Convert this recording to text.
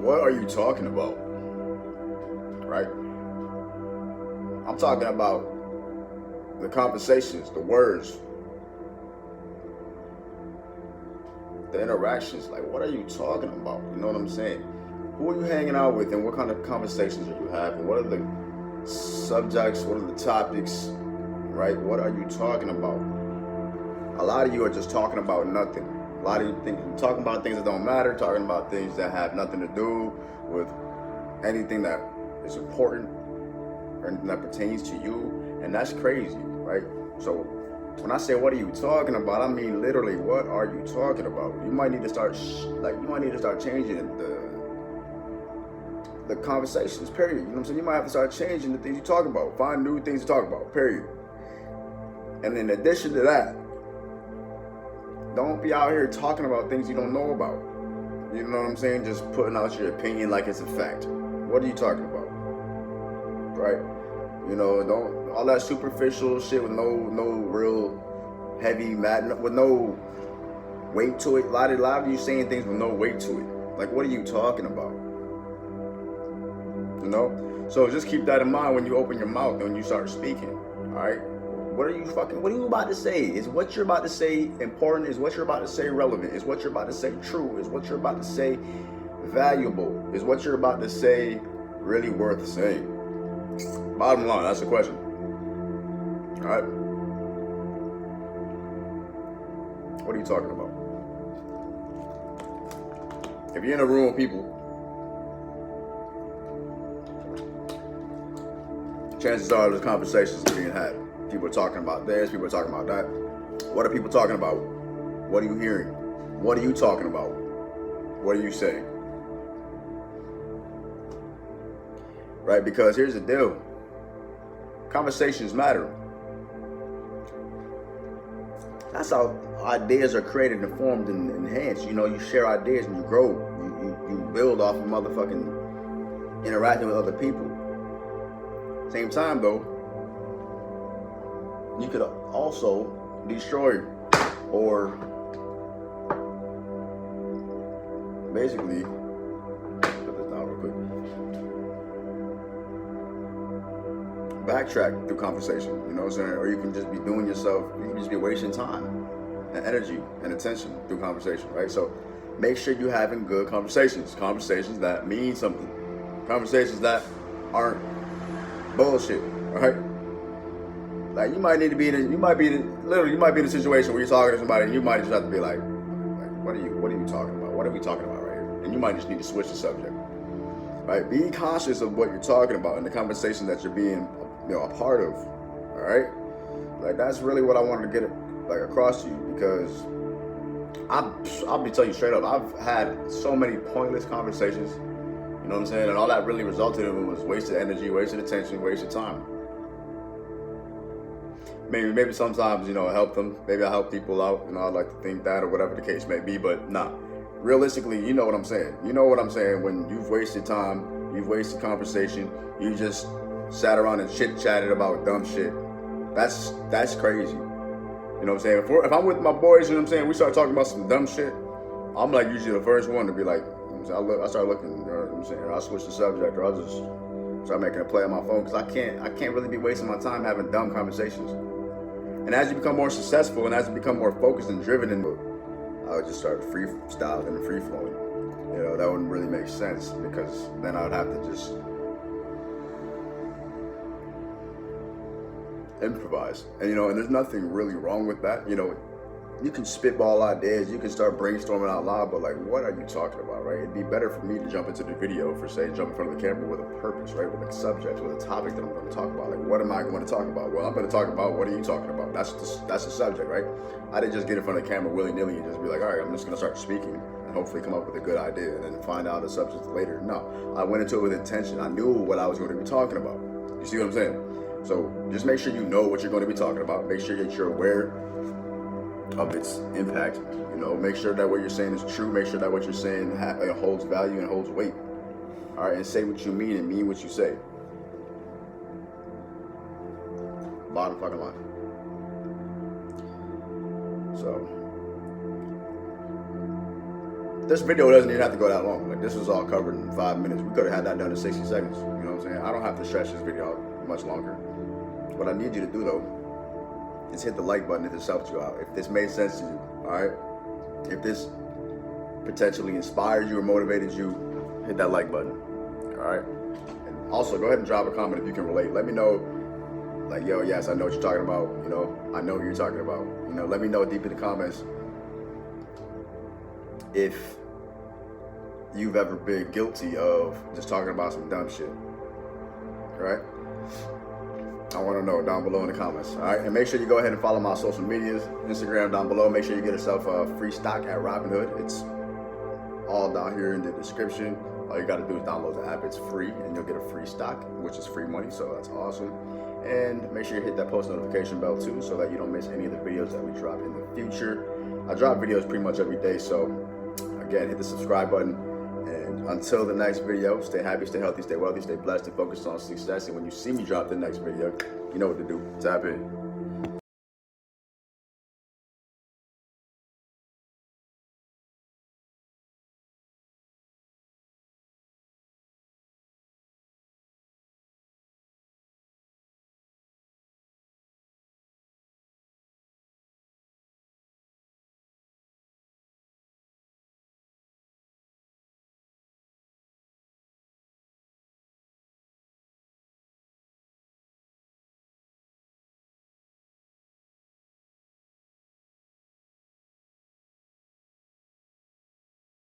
What are you talking about? Right? I'm talking about the conversations, the words, the interactions. Like, what are you talking about? You know what I'm saying? Who are you hanging out with, and what kind of conversations are you having? What are the subjects? What are the topics? Right? What are you talking about? A lot of you are just talking about nothing. A lot of you talking about things that don't matter, talking about things that have nothing to do with anything that is important or anything that pertains to you, and that's crazy, right? So when I say what are you talking about, I mean literally what are you talking about? You might need to start changing the conversations. Period. You know what I'm saying? You might have to start changing the things you talk about. Find new things to talk about. Period. And in addition to that, don't be out here talking about things you don't know about. You know what I'm saying? Just putting out your opinion like it's a fact. What are you talking about? Right? You know, don't all that superficial shit with no real heavy with no weight to it. A lot of you saying things with no weight to it. Like, what are you talking about? You know? So just keep that in mind when you open your mouth and when you start speaking. Alright? What are you about to say? Is what you're about to say important? Is what you're about to say relevant? Is what you're about to say true? Is what you're about to say valuable? Is what you're about to say really worth saying? Bottom line, that's the question. Alright? What are you talking about? If you're in a room with people, chances are there's conversations being had. People are talking about this, people are talking about that. What are people talking about? What are you hearing? What are you talking about? What are you saying? Right? Because here's the deal. Conversations matter. That's how ideas are created and formed and enhanced. You know, you share ideas and you grow. You build off of motherfucking interacting with other people. Same time though, you could also destroy or basically put this down real quick. Backtrack through conversation, you know what I'm saying? Or you can just be doing yourself, you can just be wasting time and energy and attention through conversation, right? So make sure you're having good conversations that mean something, conversations that aren't bullshit, right? Like you might be in a situation where you're talking to somebody and you might just have to be like what are you talking about? What are we talking about right here? And you might just need to switch the subject. Right? Be conscious of what you're talking about and the conversation that you're being, a part of. All right? Like that's really what I wanted to get across to you, because I'll be telling you straight up, I've had so many pointless conversations, you know what I'm saying? And all that really resulted in was wasted energy, wasted attention, wasted time. Maybe sometimes, it helped them. Maybe I help people out. I'd like to think that or whatever the case may be. But nah, realistically, you know what I'm saying. You know what I'm saying when you've wasted time, you've wasted conversation, you just sat around and chit-chatted about dumb shit. That's crazy. You know what I'm saying? If I'm with my boys, you know what I'm saying, we start talking about some dumb shit, I'm like usually the first one to be like, I start looking, you know what I'm saying? I'll switch the subject or I'll just start making a play on my phone, because I can't really be wasting my time having dumb conversations. And as you become more successful and as you become more focused and driven, I would just start freestyling and free flowing. That wouldn't really make sense, because then I would have to just improvise. And there's nothing really wrong with that. You can spitball ideas, you can start brainstorming out loud, but like, what are you talking about, right? It'd be better for me to jump into the video, jump in front of the camera with a purpose, right? With a subject, with a topic that I'm going to talk about. Like, what am I going to talk about? Well, I'm going to talk about, what are you talking about? That's the subject, right? I didn't just get in front of the camera willy-nilly and just be like, all right, I'm just going to start speaking and hopefully come up with a good idea and then find out the subject later. No, I went into it with intention. I knew what I was going to be talking about. You see what I'm saying? So just make sure you know what you're going to be talking about. Make sure that you're aware of its impact. Make sure that what you're saying is true. Make sure that what you're saying holds value and holds weight. All right, and say what you mean and mean what you say. Bottom fucking line. So This video doesn't even have to go that long. Like, this was all covered in 5 minutes. We could have had that done in 60 seconds. You know what I'm saying? I don't have to stretch this video out much longer. What I need you to do though is hit the like button if this helped you out. If this made sense to you, all right? If this potentially inspired you or motivated you, hit that like button, all right? And also, go ahead and drop a comment if you can relate. Let me know, like, yo, yes, I know what you're talking about. You know, I know what you're talking about. You know, let me know deep in the comments if you've ever been guilty of just talking about some dumb shit, right? I want to know down below in the comments, all right? And make sure you go ahead and follow my social medias, Instagram down below. Make sure you get yourself a free stock at Robinhood. It's all down here in the description. All you got to do is download the app. It's free, and you'll get a free stock, which is free money, so that's awesome. And make sure you hit that post notification bell too, so that you don't miss any of the videos that we drop in the future. I drop videos pretty much every day, so again, hit the subscribe button. And until the next video, stay happy, stay healthy, stay wealthy, stay blessed, and focus on success. And when you see me drop the next video, you know what to do. Tap in.